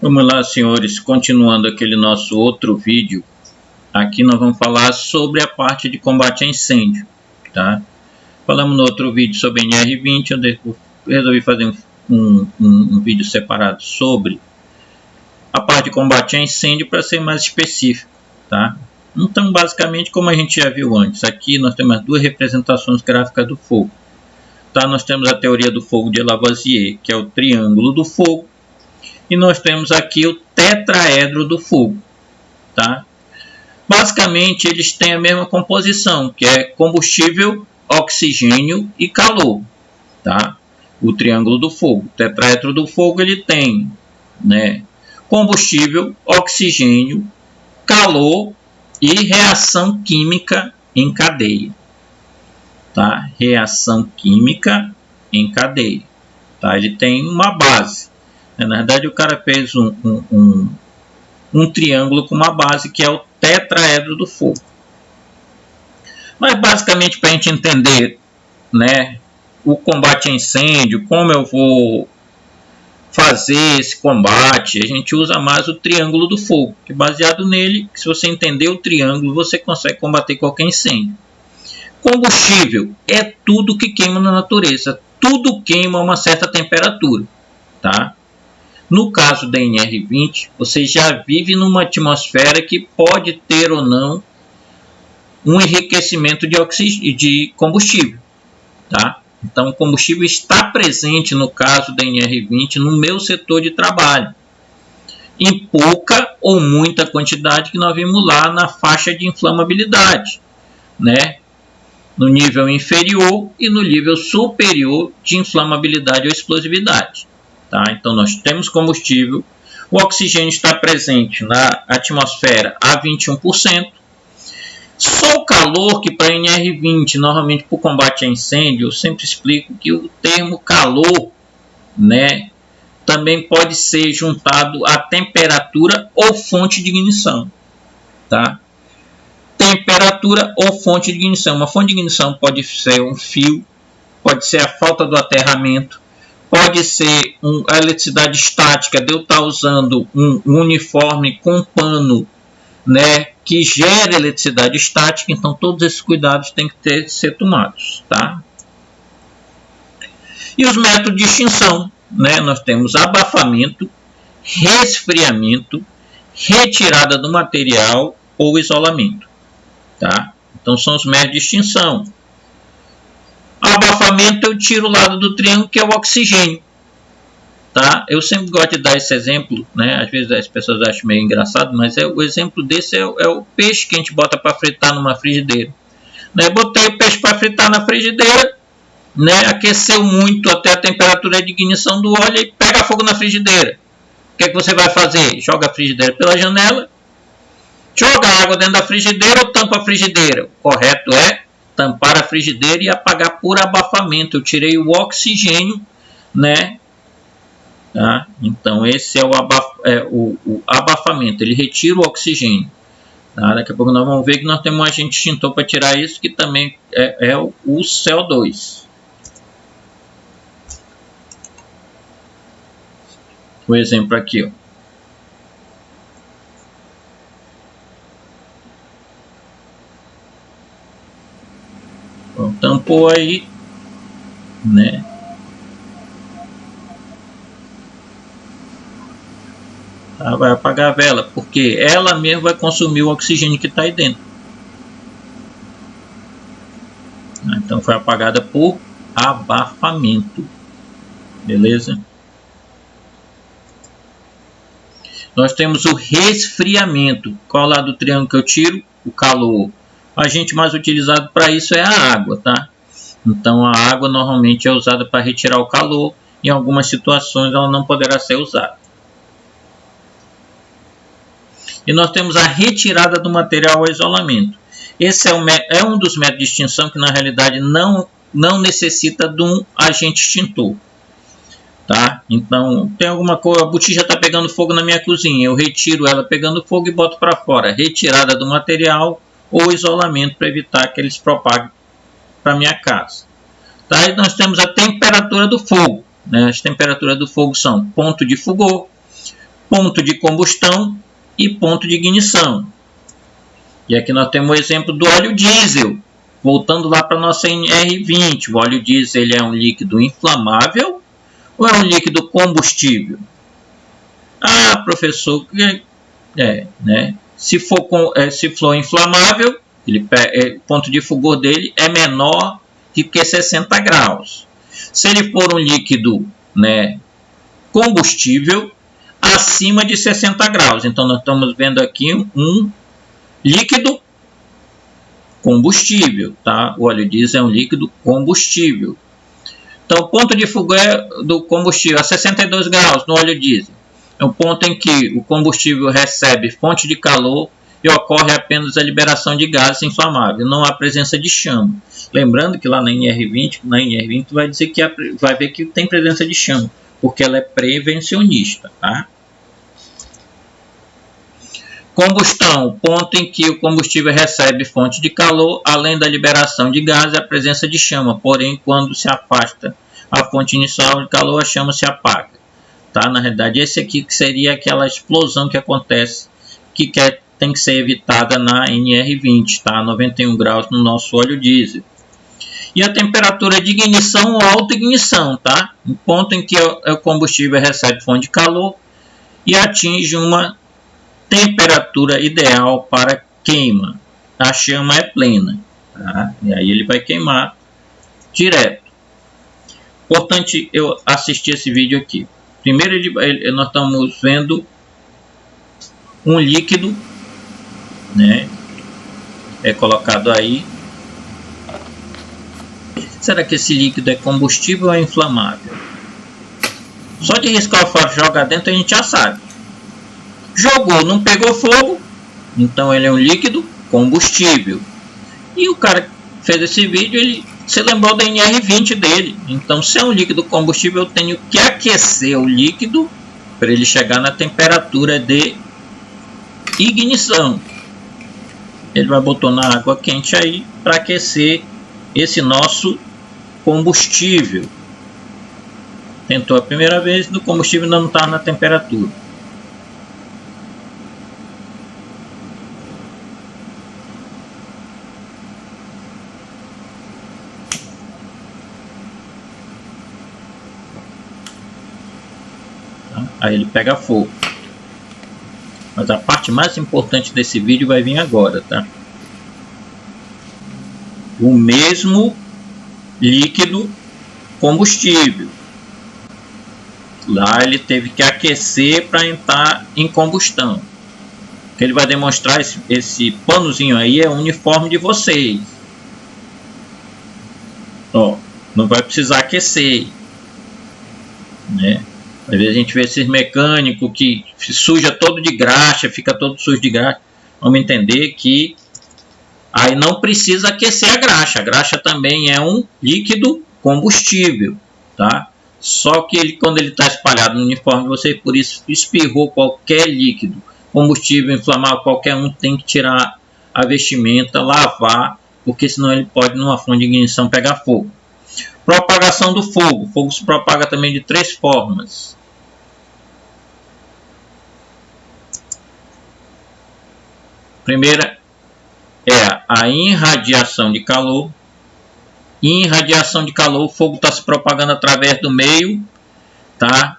Vamos lá, senhores, continuando aquele nosso outro vídeo, aqui nós vamos falar sobre a parte de combate a incêndio, tá? Falamos no outro vídeo sobre NR20, eu resolvi fazer um vídeo separado sobre a parte de combate a incêndio para ser mais específico, tá? Então, basicamente, como a gente já viu antes, aqui nós temos as duas representações gráficas do fogo, tá? Nós temos a teoria do fogo de Lavoisier, que é o triângulo do fogo, e nós temos aqui o tetraedro do fogo, tá? Basicamente, eles têm a mesma composição, que é combustível, oxigênio e calor, tá? O triângulo do fogo. O tetraedro do fogo ele tem, né, combustível, oxigênio, calor e reação química em cadeia, tá? Reação química em cadeia, tá? Ele tem uma base. Na verdade, o cara fez um triângulo com uma base que é o tetraedro do fogo. Mas basicamente, para a gente entender, né, o combate a incêndio, como eu vou fazer esse combate, a gente usa mais o triângulo do fogo, que baseado nele, se você entender o triângulo, você consegue combater qualquer incêndio. Combustível é tudo que queima na natureza, tudo queima a uma certa temperatura, tá? No caso da NR20, você já vive numa atmosfera que pode ter ou não um enriquecimento de combustível, tá? Então, o combustível está presente, no caso da NR20, no meu setor de trabalho, em pouca ou muita quantidade que nós vimos lá na faixa de inflamabilidade, né? No nível inferior e no nível superior de inflamabilidade ou explosividade. Tá? Então, nós temos combustível, o oxigênio está presente na atmosfera a 21%. Só o calor, que para NR20, normalmente para o combate a incêndio, eu sempre explico que o termo calor, né, também pode ser juntado à temperatura ou fonte de ignição. Tá? Temperatura ou fonte de ignição. Uma fonte de ignição pode ser um fio, pode ser a falta do aterramento, pode ser a eletricidade estática, de eu estar usando um uniforme com pano, né, que gera eletricidade estática. Então, todos esses cuidados têm que ser tomados. Tá? E os métodos de extinção, né, nós temos abafamento, resfriamento, retirada do material ou isolamento. Tá? Então, são os métodos de extinção. Abafamento, eu tiro o lado do triângulo, que é o oxigênio. Tá? Eu sempre gosto de dar esse exemplo, né? Às vezes as pessoas acham meio engraçado, mas o exemplo desse é o peixe que a gente bota para fritar numa frigideira. Né? Botei o peixe para fritar na frigideira, né? Aqueceu muito até a temperatura de ignição do óleo e pega fogo na frigideira. O que é que você vai fazer? Joga a frigideira pela janela, joga água dentro da frigideira ou tampa a frigideira? O correto é tampar a frigideira e apagar por abafamento. Eu tirei o oxigênio, né? Tá? Então, esse é o abafamento. Ele retira o oxigênio. Tá? Daqui a pouco nós vamos ver que nós temos um agente extintor para tirar isso, que também é o CO2. O exemplo aqui, ó. Tampou aí, né? Tá? Vai apagar a vela, porque ela mesma vai consumir o oxigênio que está aí dentro. Então foi apagada por abafamento. Beleza? Nós temos o resfriamento. Qual lado do triângulo que eu tiro? O calor. O agente mais utilizado para isso é a água, tá? Então a água normalmente é usada para retirar o calor. Em algumas situações ela não poderá ser usada. E nós temos a retirada do material ao isolamento. Esse é um dos métodos de extinção que na realidade não necessita de um agente extintor. Tá? Então, tem alguma coisa, a botija está pegando fogo na minha cozinha, eu retiro ela pegando fogo e boto para fora. Retirada do material ou isolamento para evitar que eles propaguem para minha casa. Tá? E nós temos a temperatura do fogo. Né? As temperaturas do fogo são ponto de Foucault, ponto de combustão e ponto de ignição. E aqui nós temos o exemplo do óleo diesel. Voltando lá para a nossa NR20, o óleo diesel ele é um líquido inflamável ou é um líquido combustível? Ah, professor, se for inflamável, o ponto de fulgor dele é menor do que 60 graus. Se ele for um líquido, combustível, acima de 60 graus. Então, nós estamos vendo aqui um líquido combustível, tá? O óleo diesel é um líquido combustível. Então, o ponto de fulgor do combustível a 62 graus no óleo diesel é o ponto em que o combustível recebe fonte de calor e ocorre apenas a liberação de gases inflamáveis, não há presença de chama. Lembrando que lá na NR20 vai dizer que vai ver que tem presença de chama, porque ela é prevencionista, tá? Combustão, ponto em que o combustível recebe fonte de calor, além da liberação de gases, a presença de chama. Porém, quando se afasta a fonte inicial de calor, a chama se apaga. Tá? Na realidade, esse aqui que seria aquela explosão que acontece, que tem que ser evitada na NR20, tá? 91 graus no nosso óleo diesel. E a temperatura de ignição ou autoignição, tá? O ponto em que o combustível recebe fonte de calor e atinge uma temperatura ideal para queima. A chama é plena, tá? E aí ele vai queimar direto. Importante eu assistir esse vídeo aqui. Primeiro nós estamos vendo um líquido, é colocado aí. Será que esse líquido é combustível ou é inflamável? Só de riscar o faro e jogar dentro a gente já sabe. Jogou, não pegou fogo, então ele é um líquido combustível. E o cara que fez esse vídeo, ele se lembrou da NR20 dele. Então, se é um líquido combustível, eu tenho que aquecer o líquido para ele chegar na temperatura de ignição. Ele vai botar na água quente aí para aquecer esse nosso combustível. Tentou a primeira vez, o combustível ainda não está na temperatura. Aí ele pega fogo. Mas a parte mais importante desse vídeo vai vir agora, tá? O mesmo líquido combustível. Lá ele teve que aquecer para entrar em combustão. O que ele vai demonstrar, esse panozinho aí é o uniforme de vocês. Ó, não vai precisar aquecer, Às vezes a gente vê esses mecânicos que suja todo de graxa, fica todo sujo de graxa. Vamos entender que aí não precisa aquecer a graxa. A graxa também é um líquido combustível, tá? Só que quando ele está espalhado no uniforme de vocês, por isso espirrou qualquer líquido, combustível inflamável, qualquer um tem que tirar a vestimenta, lavar, porque senão ele pode numa fonte de ignição pegar fogo. Propagação do fogo. O fogo se propaga também de 3 formas. Primeira é a irradiação de calor. Em irradiação de calor, o fogo está se propagando através do meio, tá?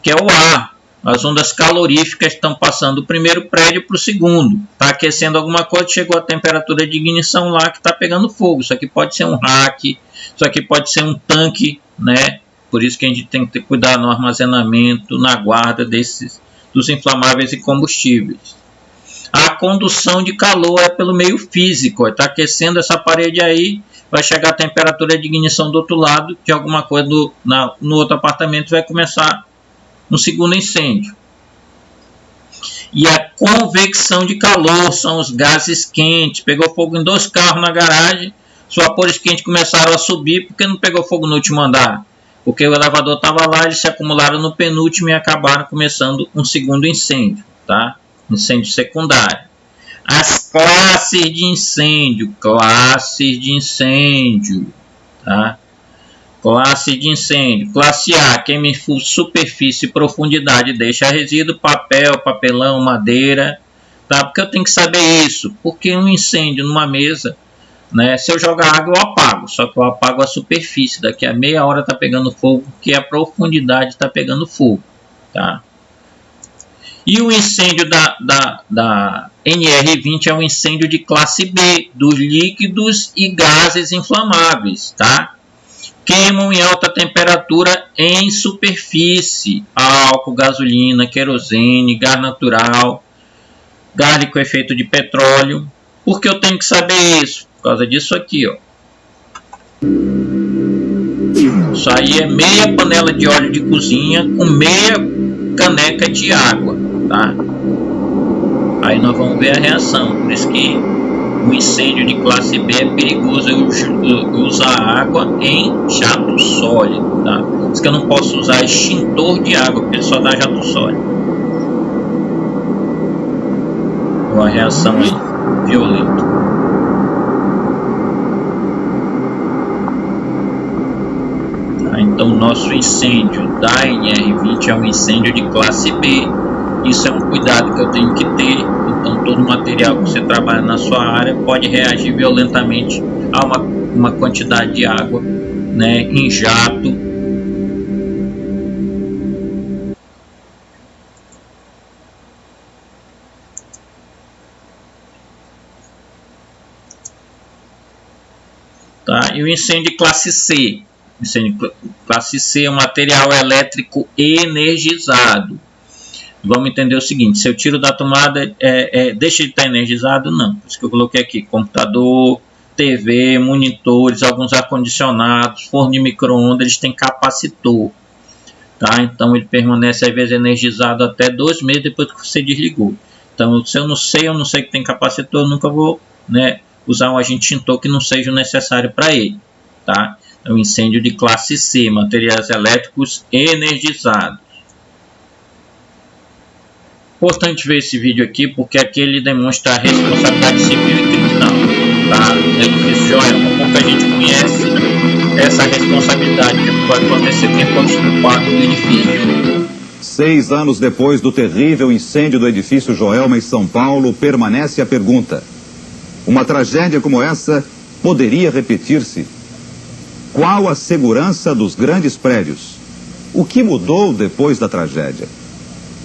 Que é o ar. As ondas caloríficas estão passando do primeiro prédio para o segundo. Está aquecendo alguma coisa, chegou a temperatura de ignição lá que está pegando fogo. Isso aqui pode ser um rack, isso aqui pode ser um tanque, Por isso que a gente tem que ter cuidado no armazenamento, na guarda dos inflamáveis e combustíveis. A condução de calor é pelo meio físico. Está aquecendo essa parede aí, vai chegar a temperatura de ignição do outro lado, que alguma coisa no outro apartamento vai começar um segundo incêndio. E a convecção de calor são os gases quentes. Pegou fogo em 2 carros na garagem, os vapores quentes começaram a subir, porque não pegou fogo no último andar? Porque o elevador estava lá, eles se acumularam no penúltimo e acabaram começando um segundo incêndio, tá? Incêndio secundário. As classes de incêndio, tá? Classe de incêndio. Classe A, queima superfície e profundidade, deixa resíduo, papel, papelão, madeira. Tá? Porque eu tenho que saber isso. Porque um incêndio numa mesa, né, se eu jogar água eu apago. Só que eu apago a superfície. Daqui a meia hora está pegando fogo, porque a profundidade está pegando fogo. Tá? E o incêndio da NR20 é um incêndio de classe B, dos líquidos e gases inflamáveis. Tá? Queimam em alta temperatura em superfície, álcool, gasolina, querosene, gás natural, gás com efeito de petróleo. Por que eu tenho que saber isso? Por causa disso aqui, ó. Isso aí é meia panela de óleo de cozinha com meia caneca de água, tá? Aí nós vamos ver a reação. Por isso que o incêndio de classe B é perigoso usar água em jato sólido, tá? Por isso que eu não posso usar extintor de água, porque ele só dá jato sólido. Uma reação aí, violenta. Tá? Então, nosso incêndio da NR20 é um incêndio de classe B. Isso é um cuidado que eu tenho que ter. Então, todo material que você trabalha na sua área pode reagir violentamente a uma quantidade de água, né, em jato. Tá? E o incêndio de classe C. Incêndio de classe C é um material elétrico energizado. Vamos entender o seguinte: se eu tiro da tomada, deixa de estar energizado? Não. Por isso que eu coloquei aqui: computador, TV, monitores, alguns ar-condicionados, forno de micro-ondas, eles têm capacitor. Tá? Então ele permanece às vezes energizado até 2 meses depois que você desligou. Então, se eu não sei que tem capacitor, eu nunca vou, né, usar um agente extintor que não seja necessário para ele. Tá? É um incêndio de classe C, materiais elétricos energizados. Importante ver esse vídeo aqui, porque aqui ele demonstra a responsabilidade civil e criminal. Tá? É difícil, Joel, pouca gente conhece essa responsabilidade que pode acontecer quem for culpado do edifício. 6 anos depois do terrível incêndio do edifício Joelma em São Paulo, permanece a pergunta: uma tragédia como essa poderia repetir-se? Qual a segurança dos grandes prédios? O que mudou depois da tragédia?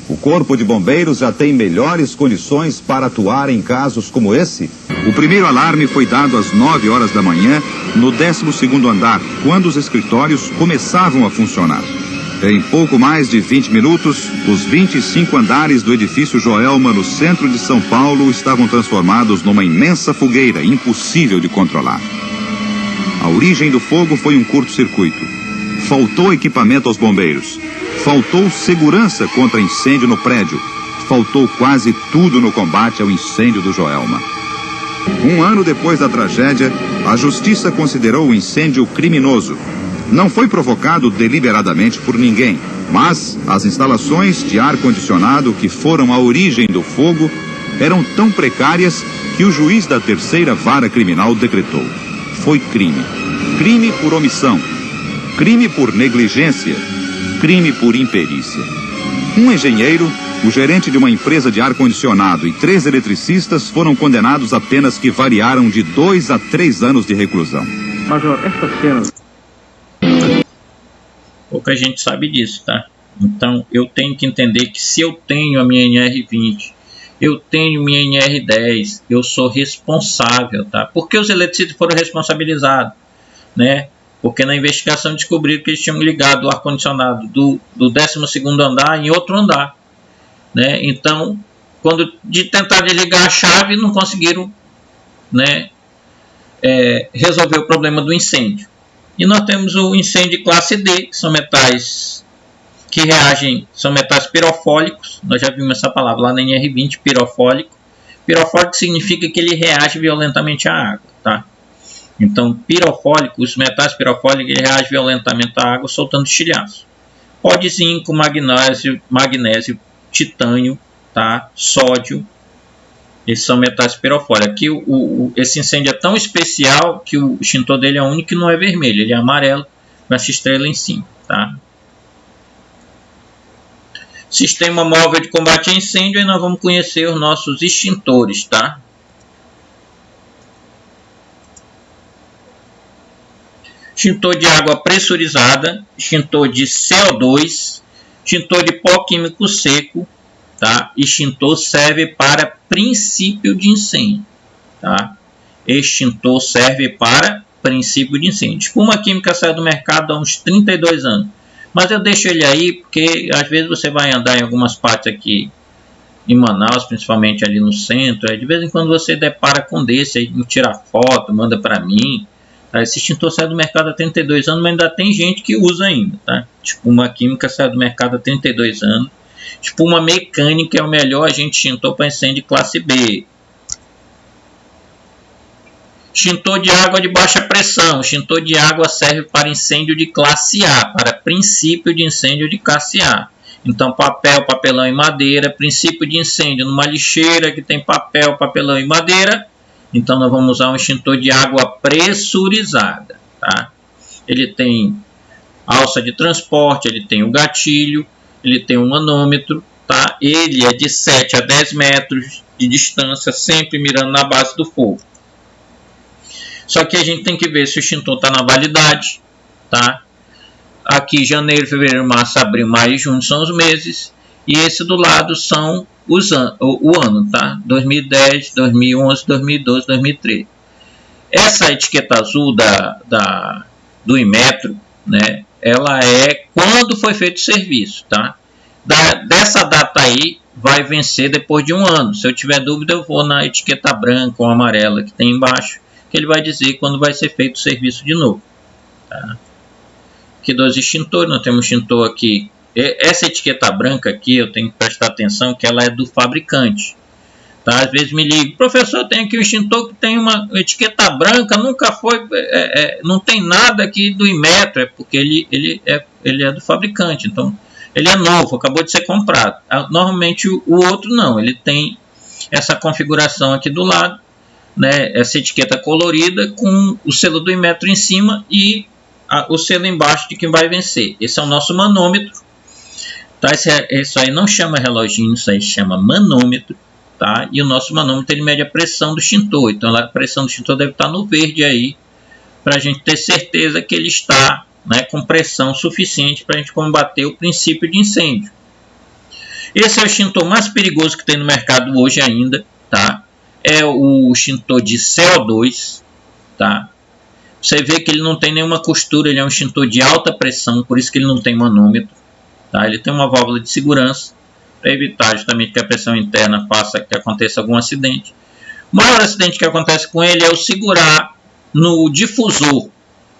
O Corpo de Bombeiros já tem melhores condições para atuar em casos como esse? O primeiro alarme foi dado às 9 horas da manhã, no 12º andar, quando os escritórios começavam a funcionar. Em pouco mais de 20 minutos, os 25 andares do edifício Joelma, no centro de São Paulo, estavam transformados numa imensa fogueira, impossível de controlar. A origem do fogo foi um curto-circuito. Faltou equipamento aos bombeiros. Faltou segurança contra incêndio no prédio. Faltou quase tudo no combate ao incêndio do Joelma. 1 ano depois da tragédia, a justiça considerou o incêndio criminoso. Não foi provocado deliberadamente por ninguém, mas as instalações de ar-condicionado que foram a origem do fogo eram tão precárias que o juiz da 3ª Vara Criminal decretou: foi crime. Crime por omissão. Crime por negligência. Crime por imperícia. Um engenheiro, o gerente de uma empresa de ar-condicionado e 3 eletricistas foram condenados a penas que variaram de 2 a 3 anos de reclusão. Major, essa cena... Pouca gente sabe disso, tá? Então eu tenho que entender que se eu tenho a minha NR20, eu tenho minha NR10, eu sou responsável, tá? Porque os eletricistas foram responsabilizados, né? Porque na investigação descobriram que eles tinham ligado o ar-condicionado do 12º andar em outro andar, né? Então, quando de tentar desligar a chave, não conseguiram, né, resolver o problema do incêndio. E nós temos o incêndio de classe D, que são metais que reagem, são metais pirofólicos. Nós já vimos essa palavra lá na NR20, pirofólico. Pirofólico significa que ele reage violentamente à água, tá? Então, pirofólico, os metais pirofólicos, ele reagem violentamente à água, soltando estilhaço. Pó de zinco, magnésio, titânio, tá? Sódio. Esses são metais pirofólicos. Aqui esse incêndio é tão especial que o extintor dele é único que não é vermelho, ele é amarelo, com essa estrela em cima, tá? Sistema móvel de combate a incêndio, e nós vamos conhecer os nossos extintores, tá? Extintor de água pressurizada, extintor de CO2, extintor de pó químico seco, tá? Extintor serve para princípio de incêndio, tá? Extintor serve para princípio de incêndio. Espuma química saiu do mercado há uns 32 anos. Mas eu deixo ele aí porque às vezes você vai andar em algumas partes aqui em Manaus, principalmente ali no centro. De vez em quando você depara com desse, aí tira foto, manda para mim. Tá? Esse extintor saiu do mercado há 32 anos, mas ainda tem gente que usa ainda. Tá? Espuma química saiu do mercado há 32 anos. Espuma mecânica é o melhor agente extintor para incêndio classe B. Extintor de água de baixa pressão. Extintor de água serve para incêndio de classe A, para princípio de incêndio de classe A. Então, papel, papelão e madeira. Princípio de incêndio numa lixeira que tem papel, papelão e madeira. Então, nós vamos usar um extintor de água pressurizada. Tá? Ele tem alça de transporte, ele tem o gatilho, ele tem um manômetro. Tá? Ele é de 7 a 10 metros de distância, sempre mirando na base do fogo. Só que a gente tem que ver se o extintor está na validade, tá? Aqui janeiro, fevereiro, março, abril, maio e junho são os meses. E esse do lado são o ano, tá? 2010, 2011, 2012, 2013. Essa etiqueta azul do Inmetro, né? Ela é quando foi feito o serviço, tá? Dessa data aí vai vencer depois de um ano. Se eu tiver dúvida, eu vou na etiqueta branca ou amarela que tem embaixo, que ele vai dizer quando vai ser feito o serviço de novo. Tá? Aqui dois extintores, nós temos um extintor aqui. Essa etiqueta branca aqui, eu tenho que prestar atenção que ela é do fabricante. Tá? Às vezes me liga, professor, tem aqui um extintor que tem uma etiqueta branca, nunca foi, não tem nada aqui do Inmetro, é porque ele é do fabricante, então ele é novo, acabou de ser comprado. Normalmente o outro não, ele tem essa configuração aqui do lado, né, essa etiqueta colorida com o selo do Inmetro em cima e o selo embaixo de quem vai vencer. Esse é o nosso manômetro, tá? Isso aí não chama reloginho, isso aí chama manômetro, tá? E o nosso manômetro ele mede a pressão do extintor, então a pressão do extintor deve estar no verde aí, para a gente ter certeza que ele está, né, com pressão suficiente para a gente combater o princípio de incêndio. Esse é o extintor mais perigoso que tem no mercado hoje ainda, tá? É o extintor de CO2, tá? Você vê que ele não tem nenhuma costura, ele é um extintor de alta pressão, por isso que ele não tem manômetro, tá? Ele tem uma válvula de segurança, para evitar justamente que a pressão interna faça que aconteça algum acidente. O maior acidente que acontece com ele é o segurar no difusor,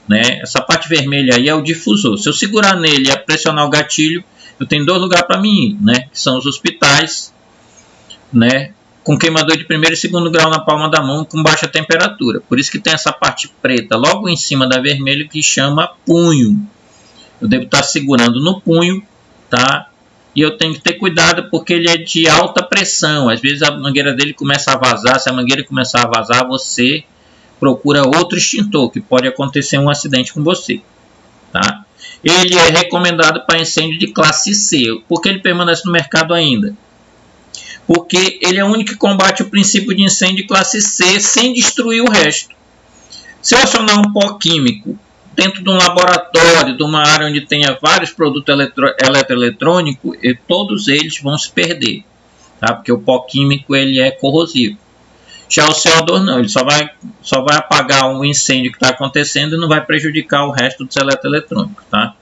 né? Essa parte vermelha aí é o difusor. Se eu segurar nele e pressionar o gatilho, eu tenho dois lugares para mim ir, né? Que são os hospitais, né? Com queimador de primeiro e segundo grau na palma da mão com baixa temperatura. Por isso que tem essa parte preta logo em cima da vermelha que chama punho. Eu devo estar segurando no punho, tá? E eu tenho que ter cuidado porque ele é de alta pressão. Às vezes a mangueira dele começa a vazar. Se a mangueira começar a vazar, você procura outro extintor, que pode acontecer um acidente com você, tá? Ele é recomendado para incêndio de classe C. Por que ele permanece no mercado ainda? Porque ele é o único que combate o princípio de incêndio de classe C sem destruir o resto. Se eu acionar um pó químico dentro de um laboratório, de uma área onde tenha vários produtos eletroeletrônicos, todos eles vão se perder, tá? Porque o pó químico ele é corrosivo. Já o CO2 não, ele só vai apagar um incêndio que está acontecendo e não vai prejudicar o resto dos eletroeletrônicos, tá?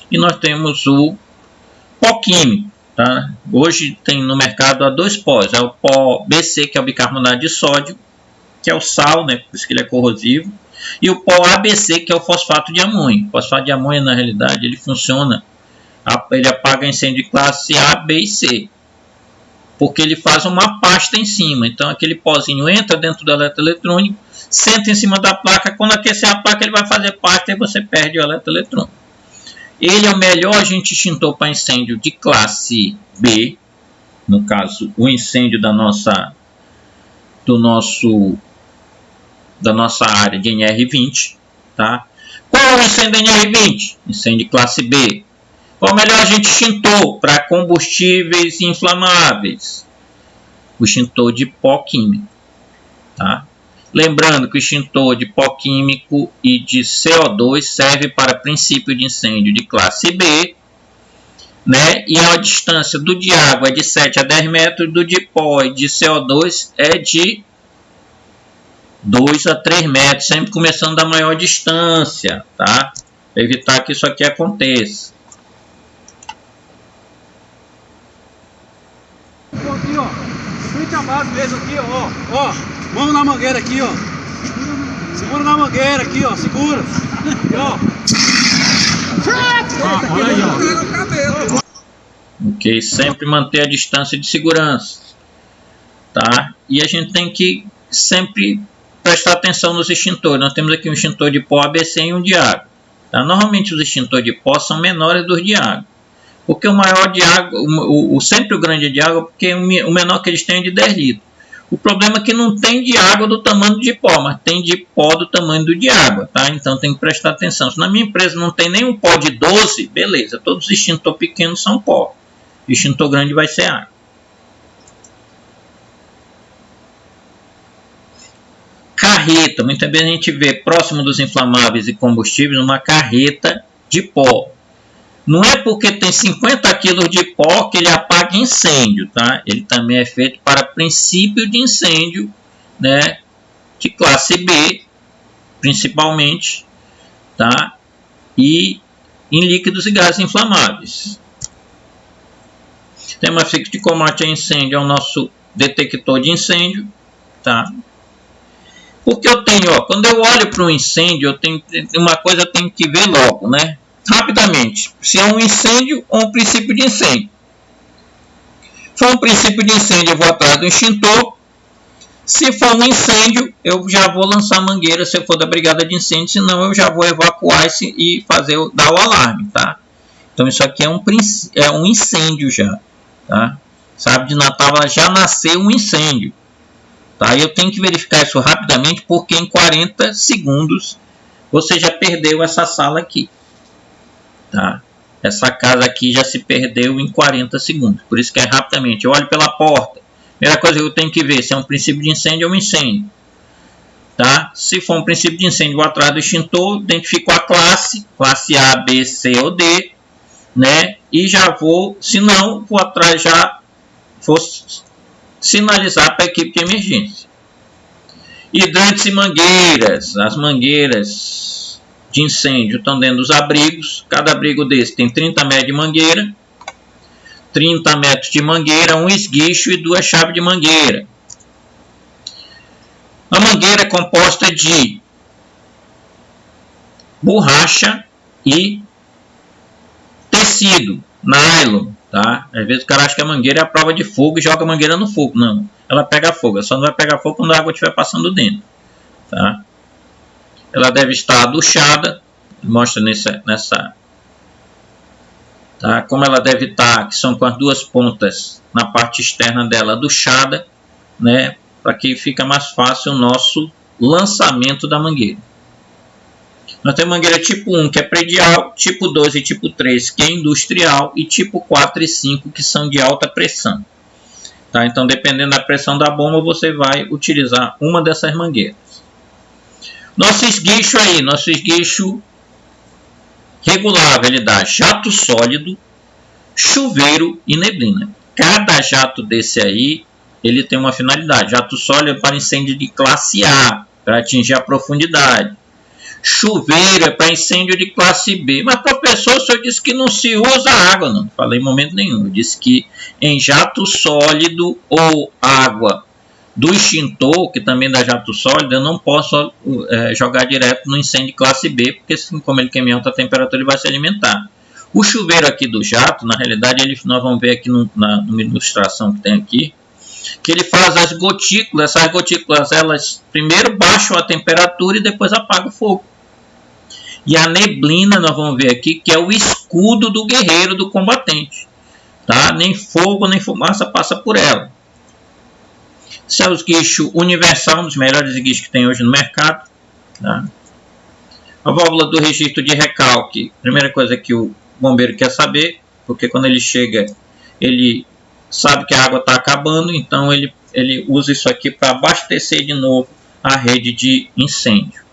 E nós temos o pó químico, tá? Hoje tem no mercado há dois pós, é o pó BC, que é o bicarbonato de sódio, que é o sal, né? Por isso que ele é corrosivo, e o pó ABC, que é o fosfato de amônio. O fosfato de amônio, na realidade, ele funciona, ele apaga incêndio de classe A, B e C, porque ele faz uma pasta em cima. Então aquele pozinho entra dentro do eletroeletrônico, senta em cima da placa, quando aquecer a placa ele vai fazer pasta e você perde o eletroeletrônico. Ele é o melhor agente extintor para incêndio de classe B, no caso o incêndio da nossa área de NR20, tá? Qual é o incêndio NR20? Incêndio de classe B. Qual o melhor agente extintor para combustíveis inflamáveis? O extintor de pó químico. Tá? Lembrando que o extintor de pó químico e de CO2 serve para princípio de incêndio de classe B, né? E a distância do de água é de 7 a 10 metros, do de pó e de CO2 é de 2 a 3 metros, sempre começando da maior distância, tá? Para evitar que isso aqui aconteça. Aqui, ó, frente a base mesmo aqui, ó, mão na mangueira aqui, ó, segura na mangueira aqui, ó, segura, aqui, ó. Olha aí, ó. Ok, sempre manter a distância de segurança, tá? E a gente tem que sempre prestar atenção nos extintores. Nós temos aqui um extintor de pó ABC e um de água, tá? Normalmente os extintores de pó são menores dos de água, porque o maior de água, sempre o grande é de água, porque o menor que eles têm é de 10 litros. O problema é que não tem de água do tamanho de pó, mas tem de pó do tamanho do de água, tá? Então tem que prestar atenção. Se na minha empresa não tem nenhum pó de 12, beleza, todos os extintores pequenos são pó. O extintor grande vai ser água. Carreta, muitas vezes a gente vê próximo dos inflamáveis e combustíveis uma carreta de pó. Não é porque tem 50 kg de pó que ele apaga incêndio, tá? Ele também é feito para princípio de incêndio, né? De classe B, principalmente, tá? E em líquidos e gases inflamáveis. Tema fixo de combate a incêndio é o nosso detector de incêndio, tá? Porque eu tenho, ó, quando eu olho para um incêndio, eu tenho uma coisa, eu tenho que ver logo, né? Rapidamente, se é um incêndio ou um princípio de incêndio. Se for um princípio de incêndio, eu vou atrás do extintor. Se for um incêndio, eu já vou lançar mangueira se eu for da brigada de incêndio, senão eu já vou evacuar e dar o alarme, tá? Então isso aqui é um incêndio já, tá? Sabe, de Natal já nasceu um incêndio, tá? Eu tenho que verificar isso rapidamente, porque em 40 segundos você já perdeu essa sala aqui. Tá? Essa casa aqui já se perdeu em 40 segundos. Por isso que é rapidamente. Eu olho pela porta. Primeira coisa que eu tenho que ver se é um princípio de incêndio ou um incêndio. Tá? Se for um princípio de incêndio, vou atrás do extintor, identifico a classe A, B, C ou D, né? E já vou, se não, vou atrás, já vou sinalizar para a equipe de emergência. Hidrantes e mangueiras. As mangueiras de incêndio estão dentro dos abrigos. Cada abrigo desse tem 30 metros de mangueira, 30 metros de mangueira, um esguicho e 2 chaves de mangueira. A mangueira é composta de borracha e tecido, nylon, tá? Às vezes o cara acha que a mangueira é a prova de fogo e joga a mangueira no fogo. Não, ela pega fogo, ela só não vai pegar fogo quando a água estiver passando dentro, tá? Ela deve estar aduchada, mostra nessa, tá? Como ela deve estar, que são com as duas pontas na parte externa dela aduchada, né? Para que fica mais fácil o nosso lançamento da mangueira. Nós temos mangueira tipo 1, que é predial, tipo 2 e tipo 3, que é industrial, e tipo 4 e 5, que são de alta pressão. Tá? Então, dependendo da pressão da bomba, você vai utilizar uma dessas mangueiras. Nosso esguicho aí, nosso esguicho regulável, ele dá jato sólido, chuveiro e neblina. Cada jato desse aí, ele tem uma finalidade. Jato sólido para incêndio de classe A, para atingir a profundidade. Chuveiro é para incêndio de classe B. Mas, professor, o senhor disse que não se usa água. Não falei em momento nenhum. Eu disse que em jato sólido ou água do extintor, que também dá jato sólido, eu não posso jogar direto no incêndio de classe B, porque assim, como ele queima em alta temperatura, ele vai se alimentar. O chuveiro aqui do jato, na realidade, nós vamos ver aqui numa ilustração que tem aqui, que ele faz as gotículas. Essas gotículas, elas primeiro baixam a temperatura e depois apagam o fogo. E a neblina, nós vamos ver aqui, que é o escudo do guerreiro, do combatente. Tá? Nem fogo, nem fumaça passa por ela. Esse é o esguicho universal, um dos melhores esguichos que tem hoje no mercado. Tá? A válvula do registro de recalque, primeira coisa que o bombeiro quer saber, porque quando ele chega, ele sabe que a água está acabando, então ele usa isso aqui para abastecer de novo a rede de incêndio.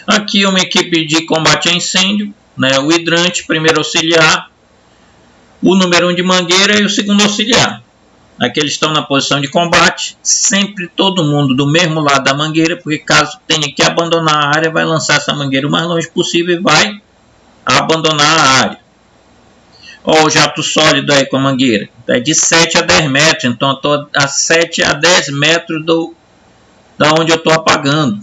Aqui uma equipe de combate a incêndio, né, o hidrante, primeiro auxiliar, o número 1 de mangueira e o segundo auxiliar. Aqui eles estão na posição de combate, sempre todo mundo do mesmo lado da mangueira, porque caso tenha que abandonar a área, vai lançar essa mangueira o mais longe possível e vai abandonar a área. Olha o jato sólido aí com a mangueira, é de 7 a 10 metros, então eu estou a 7 a 10 metros da onde eu estou apagando.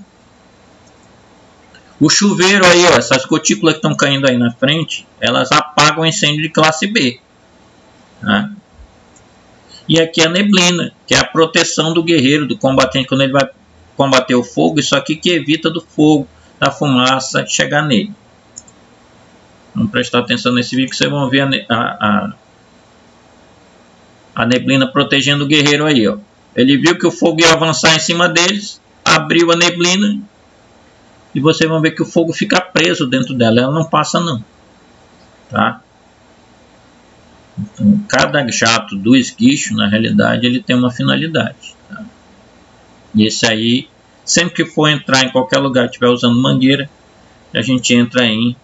O chuveiro aí, ó, essas gotículas que estão caindo aí na frente, elas apagam o incêndio de classe B. Tá? E aqui a neblina, que é a proteção do guerreiro, do combatente, quando ele vai combater o fogo, isso aqui que evita do fogo, da fumaça chegar nele. Vamos prestar atenção nesse vídeo que vocês vão ver a neblina protegendo o guerreiro aí, ó. Ele viu que o fogo ia avançar em cima deles, abriu a neblina e vocês vão ver que o fogo fica preso dentro dela, ela não passa não, tá? Então, cada jato do esguicho, na realidade, ele tem uma finalidade, tá? E esse aí, sempre que for entrar em qualquer lugar, estiver usando mangueira, a gente entra em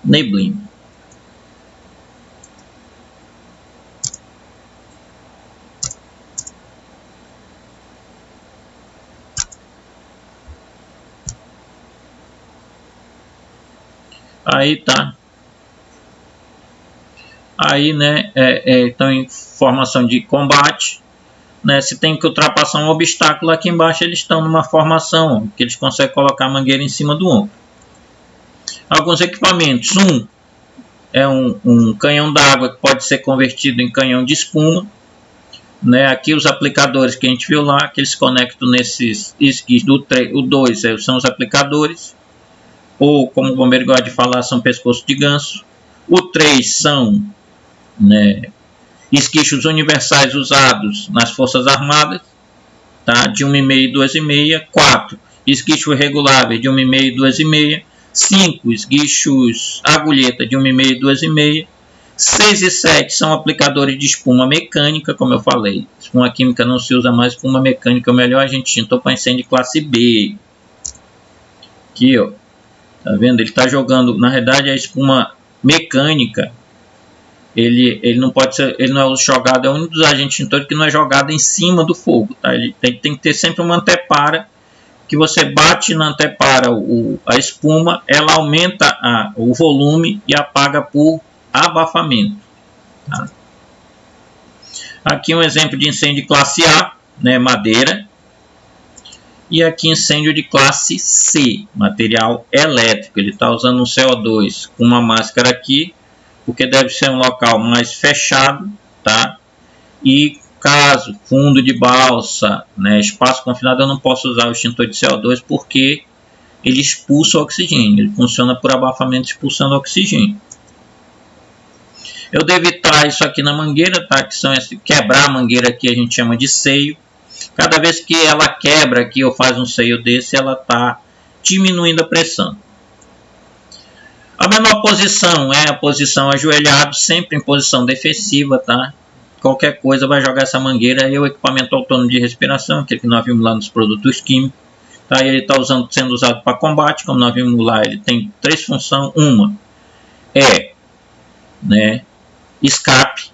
neblina. Aí tá. Aí, né, então em formação de combate, né, se tem que ultrapassar um obstáculo aqui embaixo, eles estão numa formação que eles conseguem colocar a mangueira em cima do ombro. Alguns equipamentos, é um canhão d'água que pode ser convertido em canhão de espuma, né, aqui os aplicadores que a gente viu lá, que eles conectam nesses esquis, o 2 são os aplicadores, ou como o bombeiro gosta de falar, são pescoço de ganso. O 3 são, né, esquichos universais usados nas Forças Armadas, tá? De 1,5 e 2,5. 4 esquichos reguláveis de 1,5 e 2,5. 5 esguichos agulheta de 1,5 e 2,5. 6 e 7 são aplicadores de espuma mecânica, como eu falei. Espuma química não se usa mais, espuma mecânica é o melhor. A gente tintou para incêndio de classe B. Aqui, ó. Tá vendo? Ele está jogando, na verdade, a espuma mecânica, ele não pode ser, ele não é jogado, é um dos agentes extintores que não é jogado em cima do fogo, tá? Ele tem que ter sempre uma antepara, que você bate na antepara a espuma, ela aumenta o volume e apaga por abafamento, tá? Aqui um exemplo de incêndio de classe A, né, madeira. E aqui incêndio de classe C, material elétrico. Ele está usando um CO2 com uma máscara aqui, porque deve ser um local mais fechado, tá? E caso fundo de balsa, né, espaço confinado, eu não posso usar o extintor de CO2 porque ele expulsa o oxigênio. Ele funciona por abafamento expulsando oxigênio. Eu devo evitar isso aqui na mangueira, tá? Que são quebrar a mangueira aqui a gente chama de seio. Cada vez que ela quebra aqui ou faz um seio desse, ela está diminuindo a pressão. A menor posição é a posição ajoelhado, sempre em posição defensiva, tá? Qualquer coisa vai jogar essa mangueira. E o equipamento autônomo de respiração, aquele que nós vimos lá nos produtos químicos, tá? Ele está sendo usado para combate, como nós vimos lá, ele tem 3 funções. Uma é, né, escape,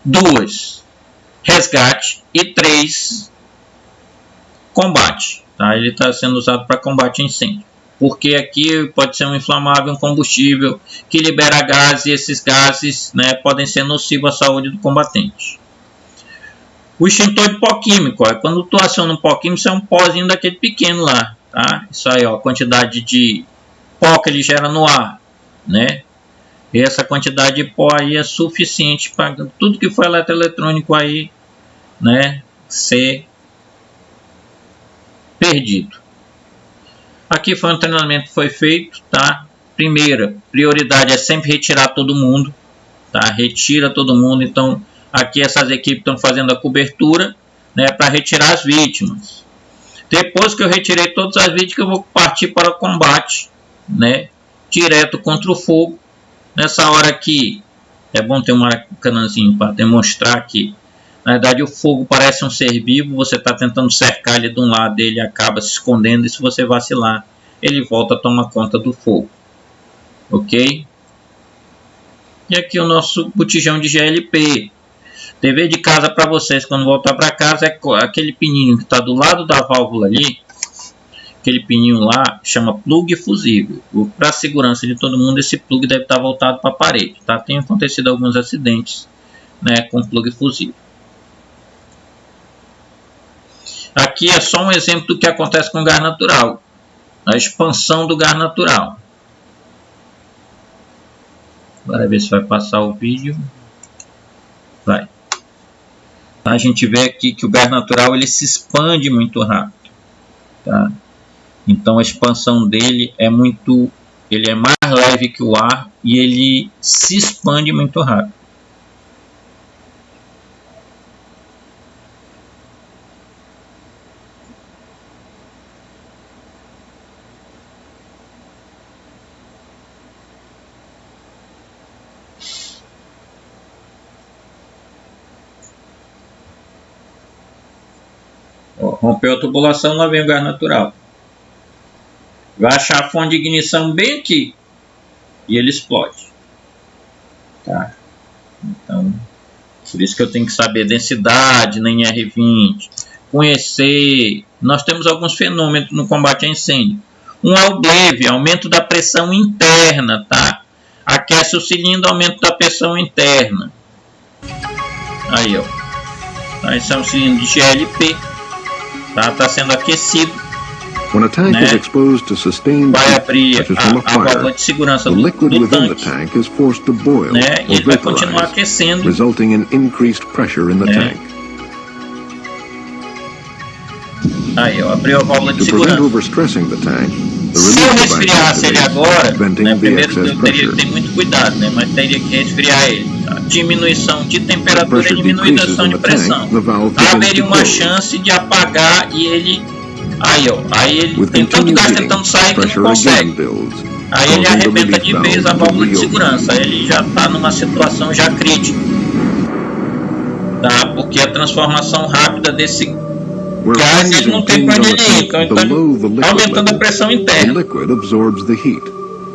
2 resgate e 3 combate, tá? Ele está sendo usado para combate a incêndio, porque aqui pode ser um inflamável, um combustível que libera gases, e esses gases, né, podem ser nocivos à saúde do combatente. O extintor de pó químico, ó, quando tu aciona um pó químico, isso é um pozinho daquele pequeno lá, tá? Isso aí, ó, a quantidade de pó que ele gera no ar, né? E essa quantidade de pó aí é suficiente para tudo que for eletroeletrônico aí, né, ser perdido. Aqui foi um treinamento que foi feito, tá? Primeira prioridade é sempre retirar todo mundo, tá? Retira todo mundo. Então aqui essas equipes estão fazendo a cobertura, né, para retirar as vítimas. Depois que eu retirei todas as vídeos, que eu vou partir para o combate, né, direto contra o fogo. Nessa hora aqui é bom ter um maracanãzinho para demonstrar que na verdade o fogo parece um ser vivo. Você está tentando cercar ele de um lado, ele acaba se escondendo, e se você vacilar, ele volta a tomar conta do fogo. Ok? E aqui o nosso botijão de GLP. Dever de casa para vocês quando voltar para casa é aquele pininho que está do lado da válvula ali. Aquele pininho lá chama plug fusível. Para a segurança de todo mundo, esse plug deve estar voltado para a parede. Tá? Tem acontecido alguns acidentes, né, com plug fusível. Aqui é só um exemplo do que acontece com o gás natural. A expansão do gás natural. Agora ver se vai passar o vídeo. Vai. A gente vê aqui que o gás natural ele se expande muito rápido, tá? Então a expansão dele é muito, ele é mais leve que o ar e ele se expande muito rápido. Rompeu a tubulação, lá vem o gás natural. Vai achar a fonte de ignição bem aqui e ele explode. Tá? Então, por isso que eu tenho que saber densidade na NR20, conhecer. Nós temos alguns fenômenos no combate a incêndio. Um é o BEV, aumento da pressão interna, tá? Aquece o cilindro, aumento da pressão interna. Aí, ó. Esse é um cilindro de GLP. Tá sendo aquecido, When a tank is exposed to sustained vai heat, abrir such as from a a válvula fire, de segurança the do liquid within the tanque, tank is forced to boil né? E or ele vai continuar vaporize, aquecendo, resulting in increased pressure in the tank. Aí, ó, abriu a válvula de To prevent segurança. overstressing the tank, the Se eu release device resfriasse ele activates, agora, preventing né, the primeiro eu excess teria que pressure. ter muito cuidado, né? Mas teria que resfriar ele. Tá? Diminuição de temperatura e Pressure diminuição decreases de in the pressão. tank, the valve begins Haveria to uma close. chance de apagar e ele... Aí, ó, aí ele With tem tanto continued gás heating, tentando sair que não pressure again consegue. builds, Aí ele causing the arrebenta release de vez a valve to válvula de reopen. segurança. Aí ele já está numa situação já crítica, tá? Porque a transformação rápida desse Where gás flames ele não tem impinge para on onde the ele ir. tank Então ele está below the liquid aumentando a level, pressão the interna. liquid absorbs the heat,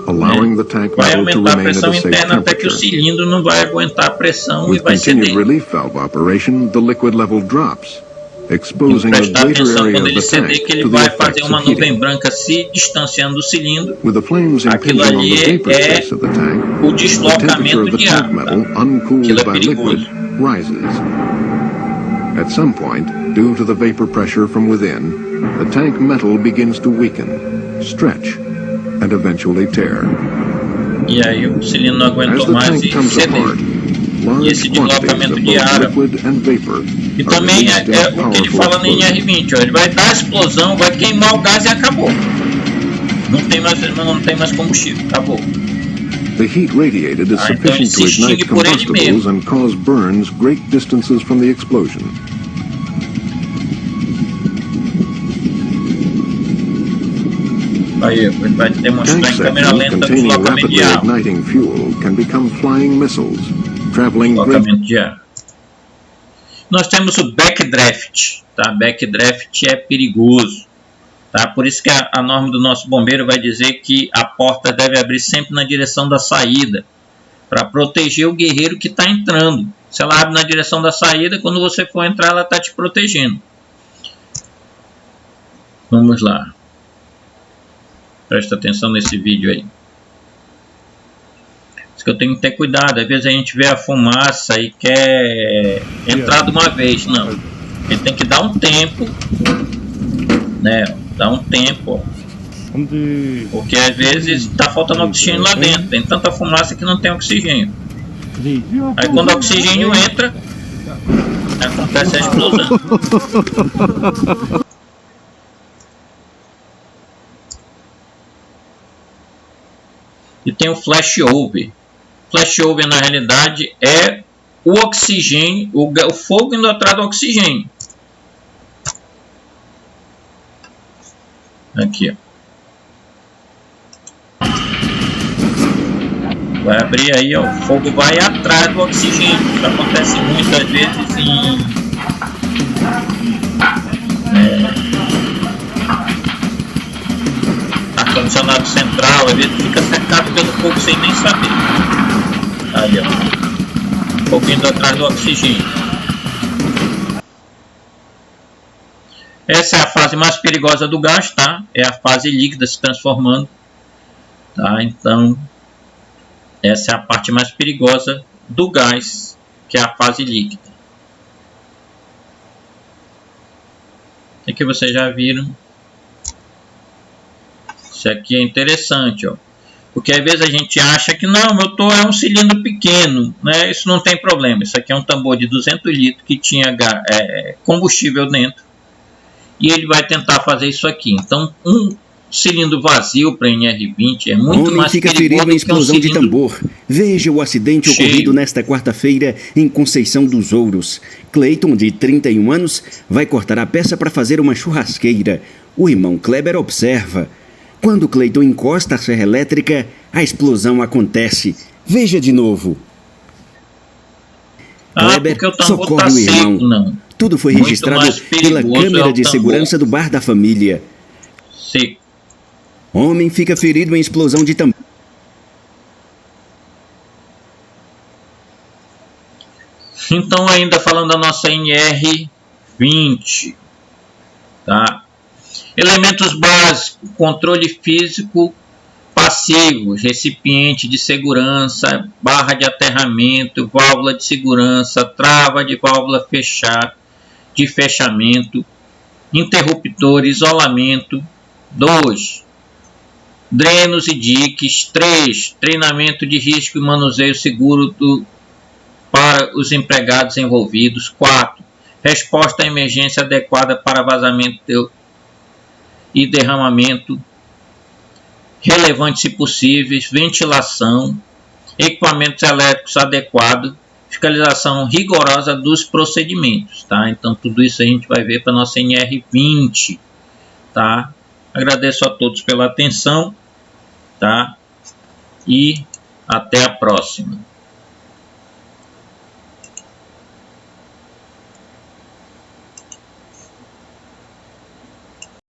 allowing the tank Vai metal to aumentar a remain at pressão a safe interna até que o temperature. cilindro não vai aguentar a pressão e With vai continued ceder. relief valve operation, the liquid level drops, Tem que exposing a prestar greater atenção area quando of ele the tank ceder, que ele to the vai fazer effects uma of nuvem heating. branca se distanciando do cilindro. With the flames Aquilo impinging on ali the vapor é space of the tank, o the temperature deslocamento of the de tank ar. metal, Tá? uncooled Aquilo é by liquid, perigoso. rises. At some point, due to the vapor pressure from within, the tank metal begins to weaken, stretch, and eventually tear. E aí o cilindro não As aguentou the mais tank e comes apart, cedeu. large esse quantities deslocamento of de both ar. liquid and vapor E are também released in é a o que ele powerful fala no explosion. NR20, ó, ele vai dar a explosão, vai queimar o gás e acabou. Não tem mais combustível, acabou. The heat radiated is Ah, então ele sufficient se to ignite extingue por ele combustibles mesmo. and cause burns great distances from the explosion. Aí ele vai demonstrar Tank em câmera sections lenta o containing deslocamento de rapidly ar. igniting fuel can become flying missiles, traveling great Deslocamento de ar. Nós temos o backdraft, tá? Backdraft é perigoso, tá? Por isso que a norma do nosso bombeiro vai dizer que a porta deve abrir sempre na direção da saída, para proteger o guerreiro que está entrando. Se ela abre na direção da saída, quando você for entrar, ela está te protegendo. Vamos lá. Presta atenção nesse vídeo aí. Isso que eu tenho que ter cuidado. Às vezes a gente vê a fumaça e quer entrar de uma vez. Não. Ele tem que dar um tempo, né? Dar um tempo. Porque às vezes está faltando oxigênio lá dentro. Tem tanta fumaça que não tem oxigênio. Aí quando o oxigênio entra, acontece a explosão. E tem o flashover. Flashover na realidade é o oxigênio, o fogo indo atrás do oxigênio. Aqui, ó. Vai abrir aí, ó, o fogo vai atrás do oxigênio. Isso acontece muitas vezes em ar-condicionado central, às vezes fica cercado pelo fogo sem nem saber. Aí, ó, fogo indo atrás do oxigênio. Essa é a fase mais perigosa do gás, tá? É a fase líquida se transformando, tá? Então, essa é a parte mais perigosa do gás, que é a fase líquida. Aqui vocês já viram. Isso aqui é interessante, ó. Porque às vezes a gente acha que não, meu motor é um cilindro pequeno, né? Isso não tem problema. Isso aqui é um tambor de 200 litros que tinha combustível dentro. E ele vai tentar fazer isso aqui. Então, um cilindro vazio para NR20 é muito mais fica perigoso ferido em explosão de tambor. Veja o acidente ocorrido nesta quarta-feira em Conceição dos Ouros. Cleiton, de 31 anos, vai cortar a peça para fazer uma churrasqueira. O irmão Kleber observa. Quando Cleiton encosta a serra elétrica, a explosão acontece. Veja de novo. Kleber socorre o irmão. Não. Tudo foi registrado pela câmera de segurança do bar da família. Sim. Homem fica ferido em explosão de tambor. Então, ainda falando da nossa NR20, tá? Elementos básicos: controle físico passivo, recipiente de segurança, barra de aterramento, válvula de segurança, trava de válvula de fechamento, interruptor, isolamento. 2. Drenos e diques. 3. Treinamento de risco e manuseio seguro para os empregados envolvidos. 4. Resposta à emergência adequada para vazamento e derramamento, relevantes se possíveis, ventilação, equipamentos elétricos adequados, fiscalização rigorosa dos procedimentos, tá? Então tudo isso a gente vai ver para nossa NR20, tá? Agradeço a todos pela atenção, tá? E até a próxima.